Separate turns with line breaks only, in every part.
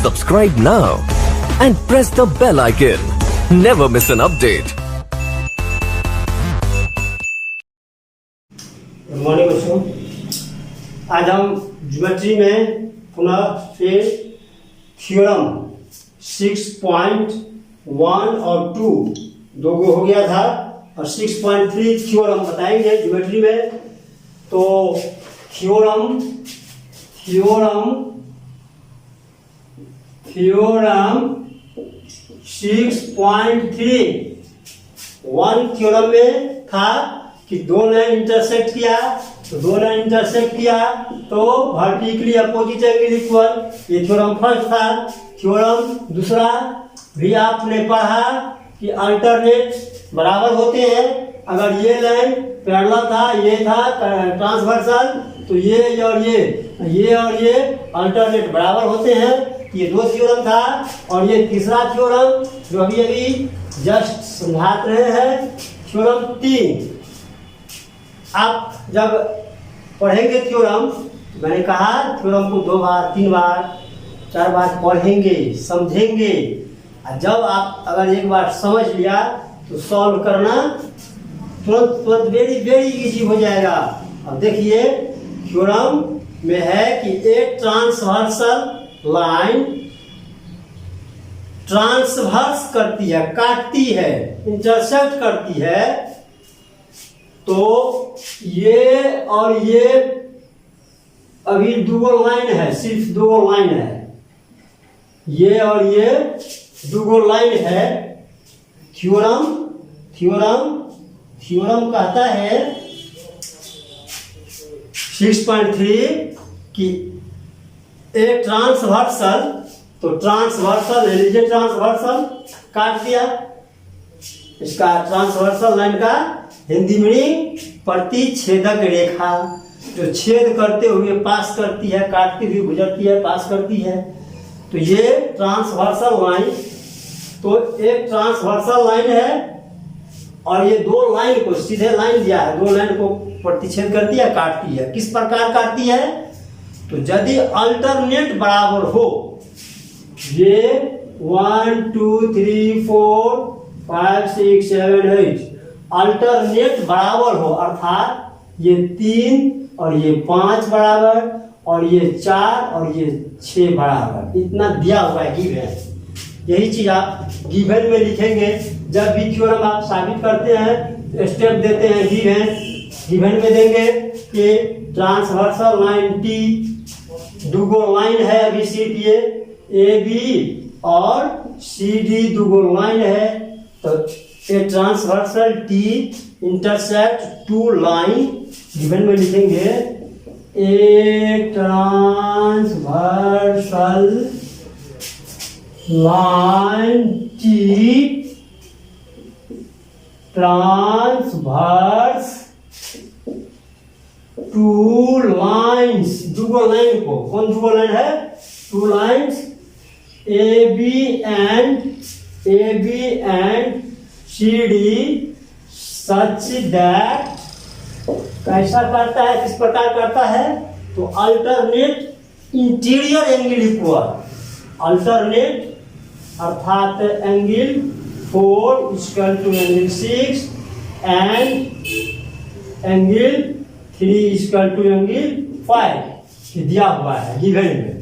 Subscribe now and press the bell icon. Never miss an update.
Good morning बच्चों, आज हम geometry में पुनः फिर थ्योरम 6.1 और 2 दो गो हो गया था और 6.3 थ्योरम बताएंगे ज्योमेट्री में। तो थ्योरम 6.3 वन थ्योरम में था कि दो लाइन इंटरसेक्ट किया तो वर्टिकली अपोजिट एंगल इक्वल, ये थ्योरम फर्स्ट था। थ्योरम दूसरा भी आपने पढ़ा कि अल्टरनेट बराबर होते हैं। अगर ये लाइन पैरेलल था, ये था ट्रांसवर्सल, तो ये और ये अल्टरनेट बराबर होते हैं। ये दो थ्योरम था और ये तीसरा थ्योरम जो अभी जस्ट समझा रहे हैं, थ्योरम 3। आप जब पढ़ेंगे थ्योरम, मैंने कहा थ्योरम को 2 बार 3 बार 4 बार पढ़ेंगे, समझेंगे। जब आप अगर एक बार समझ लिया तो सॉल्व करना तुरंत वेरी इजी हो जाएगा। अब देखिए थ्योरम में है कि एक ट्रांसवर्सल लाइन ट्रांसवर्स करती है, काटती है, इंटरसेक्ट करती है, तो ये और ये अभी दो लाइन है, सिर्फ 2 लाइन है, ये और ये 2 लाइन है। थ्योरम कहता है 6.3 कि एक ट्रांसवर्सल, तो ट्रांसवर्सल लीजिए, ट्रांसवर्सल काट दिया। इसका ट्रांसवर्सल लाइन का हिंदी मीनिंग प्रतिच्छेदक रेखा, जो छेद करते हुए पास करती है, काटती हुई गुजरती है, पास करती है। तो ये ट्रांसवर्सल लाइन, तो एक ट्रांसवर्सल लाइन है और ये 2 लाइन को सीधे लाइन दिया है, 2 लाइन को प्रतिच्छेद करती है, काटती है। किस प्रकार काटती है? तो यदि अल्टरनेट बराबर हो, ये 1 2 3 4 5 6 7 8 अल्टरनेट बराबर हो, अर्थात ये 3 और ये 5 बराबर और ये 4 और ये 6 बराबर, इतना दिया हुआ है गिवन। यही चीज आप गिवन में लिखेंगे। जब भी थ्योरम आप साबित करते हैं, स्टेप देते हैं, गिवन में देंगे कि ट्रांसवर्सल लाइन टी, 2 लाइन है अभी सीट, ये ए बी और सी डी 2 लाइन है, तो a transversal T intersect 2 line, given में लिखेंगे a transversal line T transverse 2 lines, 2 line को, कौन 2 लाइन है? 2 lines A B and C D such that, कैसा करता है, किस प्रकार करता है? तो alternate interior angle equal, alternate अर्थात angle 4 equal to angle 6 and angle 3 equal to angle 5 दिया हुआ है गिवन में।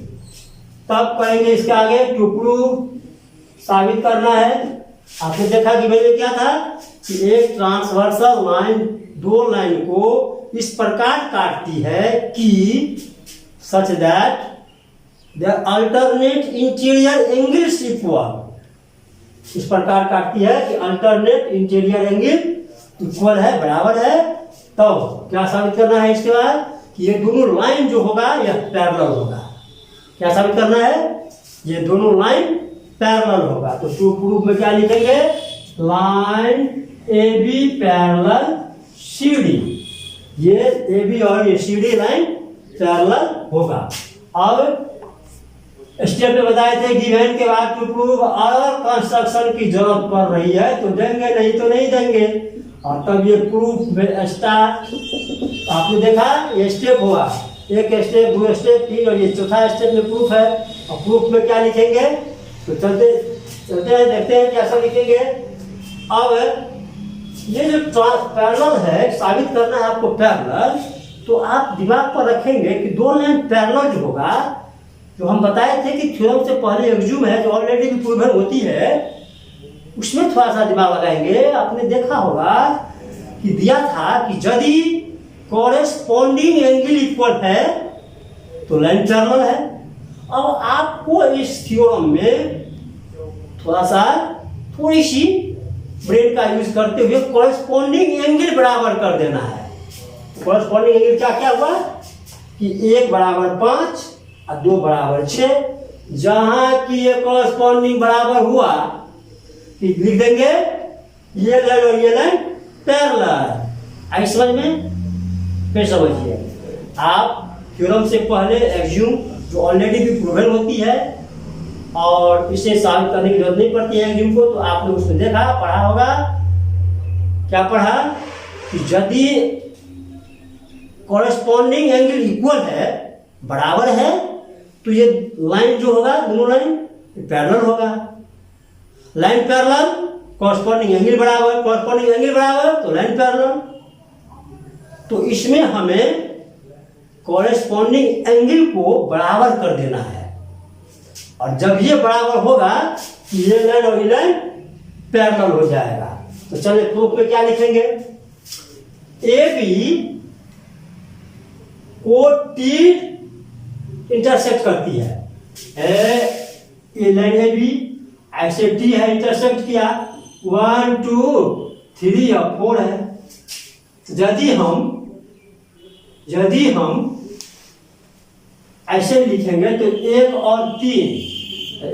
तब कहेंगे इसके आगे टू प्रूव, साबित करना है। आपने देखा गिवन में क्या था कि एक ट्रांसवर्सल लाइन 2 लाइन को इस प्रकार काटती है कि such that the alternate interior angles equal, इस प्रकार काटती है कि अल्टरनेट इंटीरियर एंगल इक्वल है, बराबर है। तो क्या साबित करना है इसके बाद? कि ये दोनों लाइन जो होगा यह पैरेलल होगा। क्या साबित करना है? ये दोनों लाइन पैरेलल होगा। तो टू प्रूफ में क्या लिखेंगे? Line A B parallel C D, ये ए बी और ये सी डी लाइन पैरेलल होगा। अब स्टेप में बताए थे गिवन के बाद टू प्रूव अगर कंस्ट्रक्शन की जरूरत पड़ रही है तो देंगे, नहीं तो नहीं देंगे। और तब ये प्रूफ में स्टार्ट, आपने देखा ये स्टेप हुआ, एक स्टेप, 2 स्टेप, 3 और ये चौथा स्टेप में प्रूफ है। और प्रूफ में क्या लिखेंगे, तो चलते चलते हैं, देखते हैं कैसा लिखेंगे। अब ये जो पैरेलल है, साबित करना है आपको पैरेलल, तो आप दिमाग पर रखेंगे कि दो लाइन पैरेलल जो होगा, जो हम बताए थे कि थ्योरम से पहले एक्सियोम है जो ऑलरेडी भी प्रूवन होती है, उसमें थोड़ा सा दिमाग लगाएंगे। आपने देखा होगा कि दिया था कि यदि कॉरेस्पॉन्डिंग एंगल इक्वल है तो लाइन पैरेलल है। अब आपको इस थ्योरम में थोड़ी सी ब्रेन का यूज करते हुए कॉरेस्पॉन्डिंग एंगल बराबर कर देना है। कॉरेस्पॉन्डिंग एंगल क्या क्या हुआ कि 1 बराबर 5 और 2 बराबर 6, जहां की ये कॉरेस्पॉन्डिंग बराबर हुआ कि लिख देंगे ये लाइन और ये लाइन पैरेलल। आई समझ में? फिर समझिए, आप थ्योरम से पहले एक्सियोम जो ऑलरेडी भी प्रूवन होती है और इसे साबित करने की जरूरत नहीं पड़ती है एक्सियोम को, तो आपने उसमें देखा, पढ़ा होगा। क्या पढ़ा कि यदि कॉरेस्पॉन्डिंग एंगल इक्वल है, बराबर है, तो ये लाइन जो होगा, दोनों लाइन पैरेलल होगा। लाइन पैरेलल, कॉरेस्पॉन्डिंग एंगल बराबर, कॉरेस्पॉन्डिंग एंगल बराबर तो लाइन पैरेलल। तो इसमें हमें कॉरेस्पॉन्डिंग एंगल को बराबर कर देना है, और जब ये बराबर होगा कि ये लाइन और ये लाइन पैरेलल हो जाएगा। तो चलिए प्रूफ में क्या लिखेंगे, ए बी को टी इंटरसेक्ट करती है, ये लाइन है बी, ऐसे टी है इंटरसेक्ट किया, 1 2 3 और 4 है। यदि हम ऐसे लिखेंगे तो 1 और 3,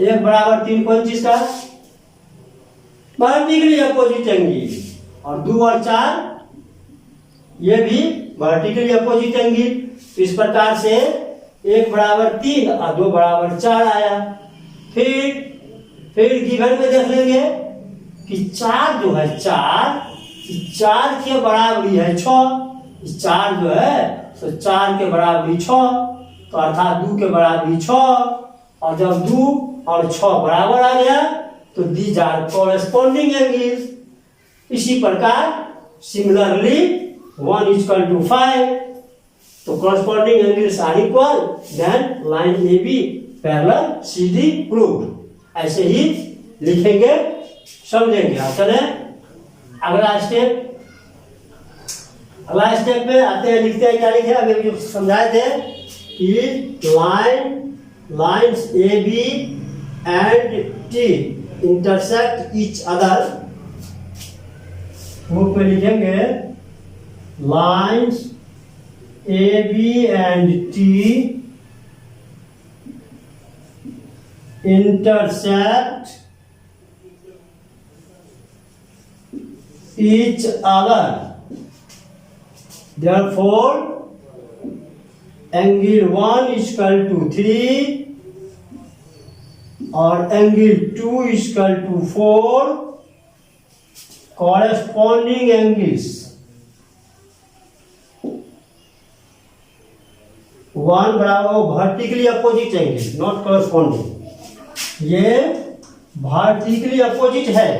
1 बराबर 3 कौन चीज का, वर्टिकली अपोजिट एंगल, और 2 और 4 ये भी वर्टिकली अपोजिट एंगल। तो इस प्रकार से 1 बराबर 3 और 2 बराबर 4 आया। फिर गिवन में देख लेंगे कि 4 जो है 4 के बराबरी है 6, 4 जो है तो 4 के बराबरी 6, तो अर्थात 2 के बराबरी 6, और जब 2 और 6 बराबर आ गया तो दीज आर कॉरेस्पॉन्डिंग एंगल्स। इसी प्रकार सिमिलरली 1 = 5, तो corresponding angles are equal, then line A B parallel, CD proved. ऐसे ही लिखेंगे, समझेंगे। चले अगला स्टेप पे आते हैं, लिखते हैं। क्या लिखे, अभी जो समझाए थे कि lines A B and T intersect each other. Proof में लिखेंगे lines A B and T intersect each other, therefore angle 1 = 3 और angle 2 = 4 corresponding angles। 1 बराबर vertically opposite angle, not corresponding. ये वर्टिकली अपोजिट है,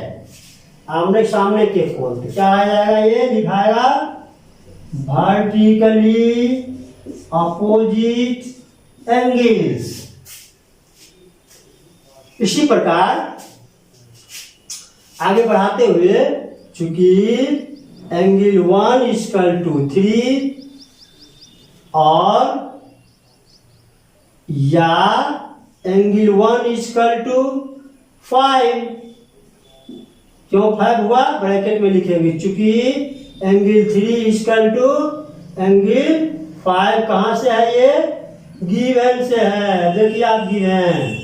आमने सामने के कोण, तो क्या आ जाएगा, ये लिखाएगा वर्टिकली अपोजिट एंगल्स। इसी प्रकार आगे बढ़ाते हुए, चूंकि एंगल 1 = 3 और या एंगल 1 = 5, क्यों 5 हुआ, ब्रैकेट में लिखेंगे, चूंकि एंगल 3 = एंगल 5 कहां से है, ये गिवन से है। देखिए आप, गिवन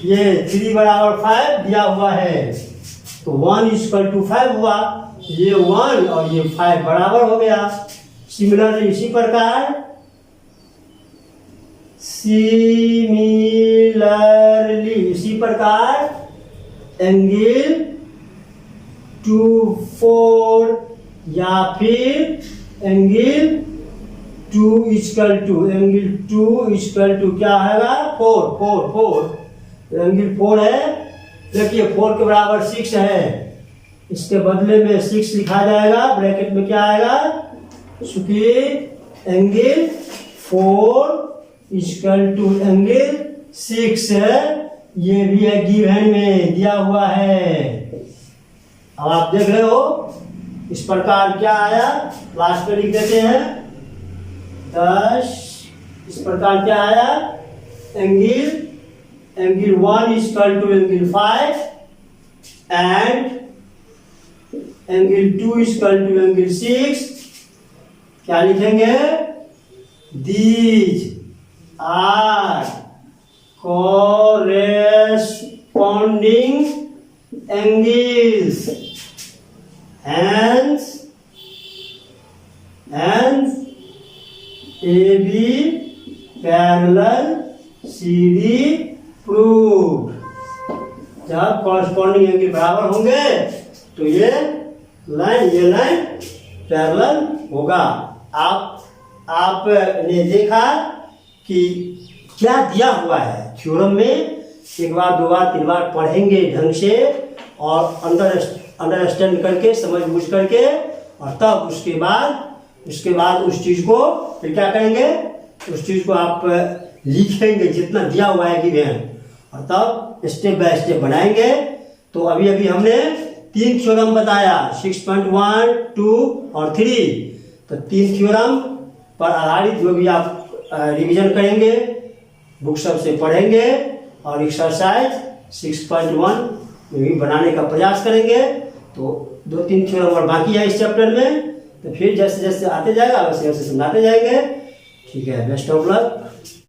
ये 3 बराबर 5 दिया हुआ है, तो 1 = 5 हुआ, ये 1 और ये 5 बराबर हो गया। सिमिलरली इसी प्रकार एंगल 2 4 या फिर angle 2 equal to angle 2 equal to क्या आएगा 4 एंगल 4 है। देखिए 4 के बराबर 6 है, इसके बदले में 6 लिखा जाएगा, ब्रैकेट में क्या आएगा चूंकि एंगल 4 इक्वल टू एंगल 6 है, ये भी है गिवन में दिया हुआ है। अब आप देख रहे हो इस प्रकार क्या आया, लास्ट में लिख देते हैं 10। इस प्रकार क्या आया angle 1 equal to angle 5 and angle 2 equal to angle 6। क्या लिखेंगे, these are corresponding angles, hence AB parallel CD proved। जब कॉरस्पॉन्डिंग एंगल बराबर होंगे तो ये लाइन पैरेलल होगा। आपने देखा कि क्या दिया हुआ है थ्योरम में, एक बार 2 बार 3 बार पढ़ेंगे ढंग से और अंडरस्टैंड करके समझ बूझ करके, और तब उसके बाद उस चीज़ को फिर क्या करेंगे, उस चीज़ को आप लिखेंगे जितना दिया हुआ है गिवन, और तब स्टेप बाय स्टेप बनाएंगे। तो अभी हमने 3 थ्योरम बताया 6.1, 2 और 3। तो 3 थ्योरम पर आधारित जो भी आप रिवीजन करेंगे, बुक सब से पढ़ेंगे और एक्सरसाइज 6.1 में भी बनाने का प्रयास करेंगे। तो 2-3 थ्योरम और बाकी है इस चैप्टर में, तो फिर जैसे जैसे आते जाएगा वैसे वैसे समझाते जाएंगे। ठीक है, बेस्ट ऑफ लक।